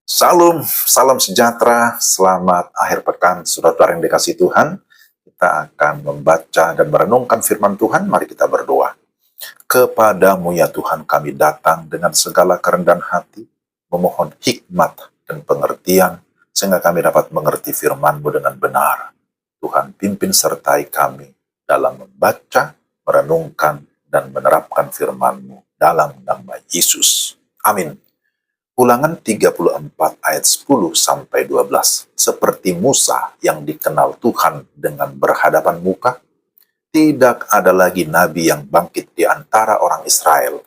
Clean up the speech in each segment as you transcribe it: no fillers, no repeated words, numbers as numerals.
Salam sejahtera, selamat akhir pekan, saudara-saudara yang dikasihi Tuhan. Kita akan membaca dan merenungkan firman Tuhan, mari kita berdoa. Kepadamu ya Tuhan kami datang dengan segala kerendahan hati, memohon hikmat dan pengertian, sehingga kami dapat mengerti firman-Mu dengan benar. Tuhan pimpin sertai kami dalam membaca, merenungkan, dan menerapkan firman-Mu dalam nama Yesus. Amin. Ulangan 34 ayat 10 sampai 12. Seperti Musa yang dikenal Tuhan dengan berhadapan muka, tidak ada lagi nabi yang bangkit di antara orang Israel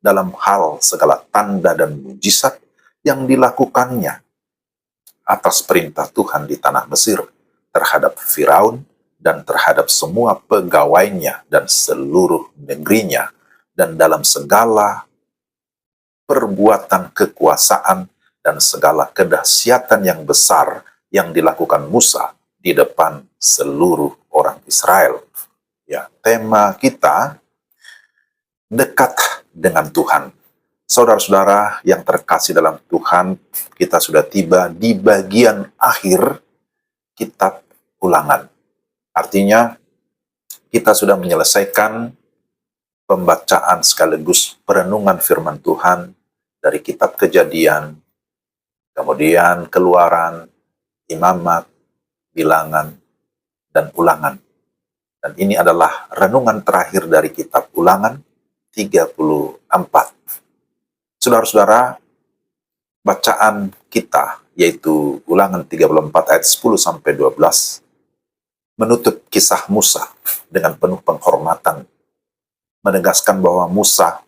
dalam hal segala tanda dan mujizat yang dilakukannya atas perintah Tuhan di tanah Mesir terhadap Firaun dan terhadap semua pegawainya dan seluruh negerinya, dan dalam segala perbuatan kekuasaan dan segala kedahsyatan yang besar yang dilakukan Musa di depan seluruh orang Israel. Ya, tema kita dekat dengan Tuhan. Saudara-saudara yang terkasih dalam Tuhan, kita sudah tiba di bagian akhir kitab Ulangan. Artinya, kita sudah menyelesaikan pembacaan sekaligus perenungan firman Tuhan dari kitab Kejadian, kemudian Keluaran, Imamat, Bilangan, dan Ulangan. Dan ini adalah renungan terakhir dari kitab Ulangan 34. Saudara-saudara, bacaan kita yaitu Ulangan 34 ayat 10 sampai 12 menutup kisah Musa dengan penuh penghormatan, menegaskan bahwa Musa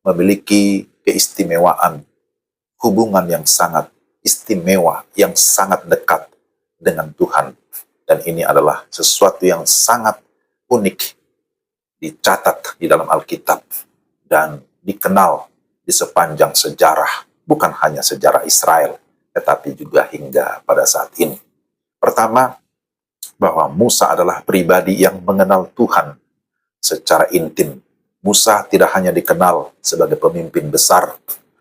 memiliki keistimewaan, hubungan yang sangat istimewa, yang sangat dekat dengan Tuhan. Dan ini adalah sesuatu yang sangat unik, dicatat di dalam Alkitab, dan dikenal di sepanjang sejarah, bukan hanya sejarah Israel, tetapi juga hingga pada saat ini. Pertama, bahwa Musa adalah pribadi yang mengenal Tuhan secara intim. Musa tidak hanya dikenal sebagai pemimpin besar,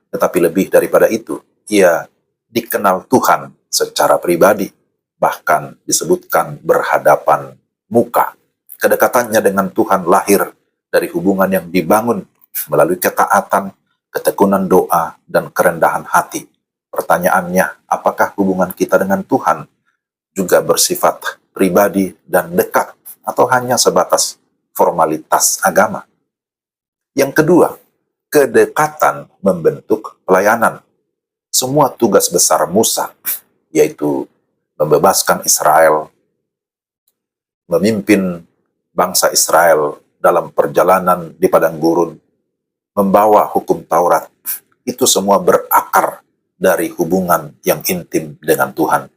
tetapi lebih daripada itu, ia dikenal Tuhan secara pribadi, bahkan disebutkan berhadapan muka. Kedekatannya dengan Tuhan lahir dari hubungan yang dibangun melalui ketaatan, ketekunan doa, dan kerendahan hati. Pertanyaannya, apakah hubungan kita dengan Tuhan juga bersifat pribadi dan dekat, atau hanya sebatas formalitas agama? Yang kedua, kedekatan membentuk pelayanan. Semua tugas besar Musa, yaitu membebaskan Israel, memimpin bangsa Israel dalam perjalanan di padang gurun, membawa hukum Taurat, itu semua berakar dari hubungan yang intim dengan Tuhan.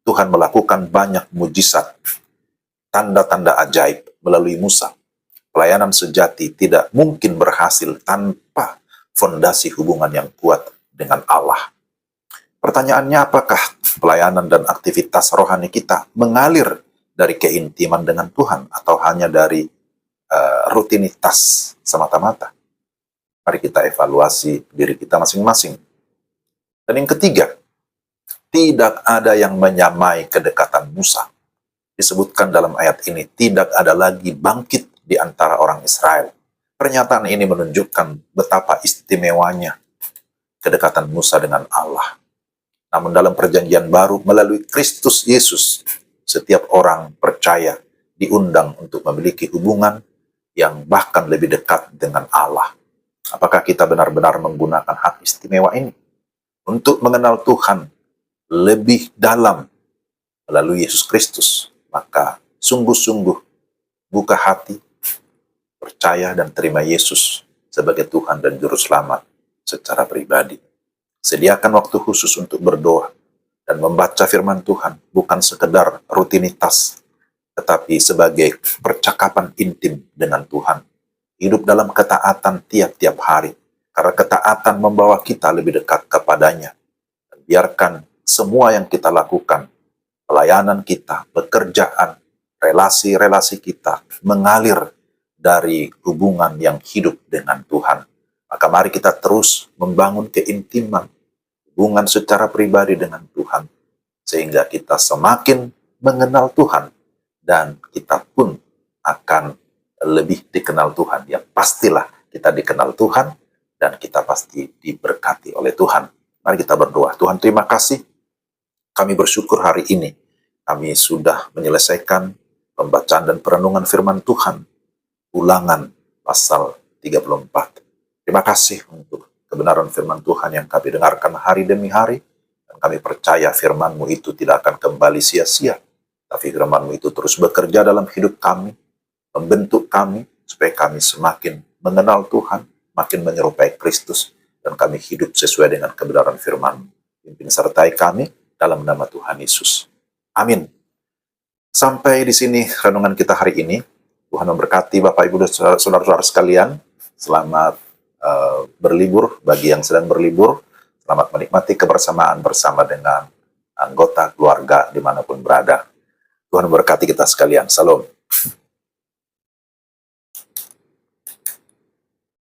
Tuhan melakukan banyak mujizat, tanda-tanda ajaib melalui Musa. Pelayanan sejati tidak mungkin berhasil tanpa fondasi hubungan yang kuat dengan Allah. Pertanyaannya, apakah pelayanan dan aktivitas rohani kita mengalir dari keintiman dengan Tuhan atau hanya dari rutinitas semata-mata? Mari kita evaluasi diri kita masing-masing. Dan yang ketiga, tidak ada yang menyamai kedekatan Musa. Disebutkan dalam ayat ini, tidak ada lagi bangkit di antara orang Israel. Pernyataan ini menunjukkan betapa istimewanya kedekatan Musa dengan Allah. Namun dalam perjanjian baru, melalui Kristus Yesus, setiap orang percaya diundang untuk memiliki hubungan yang bahkan lebih dekat dengan Allah. Apakah kita benar-benar menggunakan hak istimewa ini untuk mengenal Tuhan lebih dalam melalui Yesus Kristus? Maka sungguh-sungguh buka hati, percaya dan terima Yesus sebagai Tuhan dan Juru Selamat secara pribadi. Sediakan waktu khusus untuk berdoa dan membaca firman Tuhan, bukan sekedar rutinitas, tetapi sebagai percakapan intim dengan Tuhan. Hidup dalam ketaatan tiap-tiap hari, karena ketaatan membawa kita lebih dekat kepadanya. Dan biarkan semua yang kita lakukan, pelayanan kita, pekerjaan, relasi-relasi kita mengalir dari hubungan yang hidup dengan Tuhan. Maka mari kita terus membangun keintiman, hubungan secara pribadi dengan Tuhan, sehingga kita semakin mengenal Tuhan, dan kita pun akan lebih dikenal Tuhan. Ya pastilah kita dikenal Tuhan, dan kita pasti diberkati oleh Tuhan. Mari kita berdoa. Tuhan, terima kasih. Kami bersyukur hari ini kami sudah menyelesaikan pembacaan dan perenungan firman Tuhan, Ulangan pasal 34. Terima kasih untuk kebenaran firman Tuhan yang kami dengarkan hari demi hari, dan kami percaya firman-Mu itu tidak akan kembali sia-sia, tapi firman-Mu itu terus bekerja dalam hidup kami, membentuk kami, supaya kami semakin mengenal Tuhan, makin menyerupai Kristus, dan kami hidup sesuai dengan kebenaran firman-Mu. Pimpin sertai kami dalam nama Tuhan Yesus. Amin. Sampai di sini renungan kita hari ini. Tuhan memberkati Bapak Ibu dan saudara-saudara sekalian. Selamat berlibur bagi yang sedang berlibur. Selamat menikmati kebersamaan bersama dengan anggota keluarga dimanapun berada. Tuhan memberkati kita sekalian. Salam.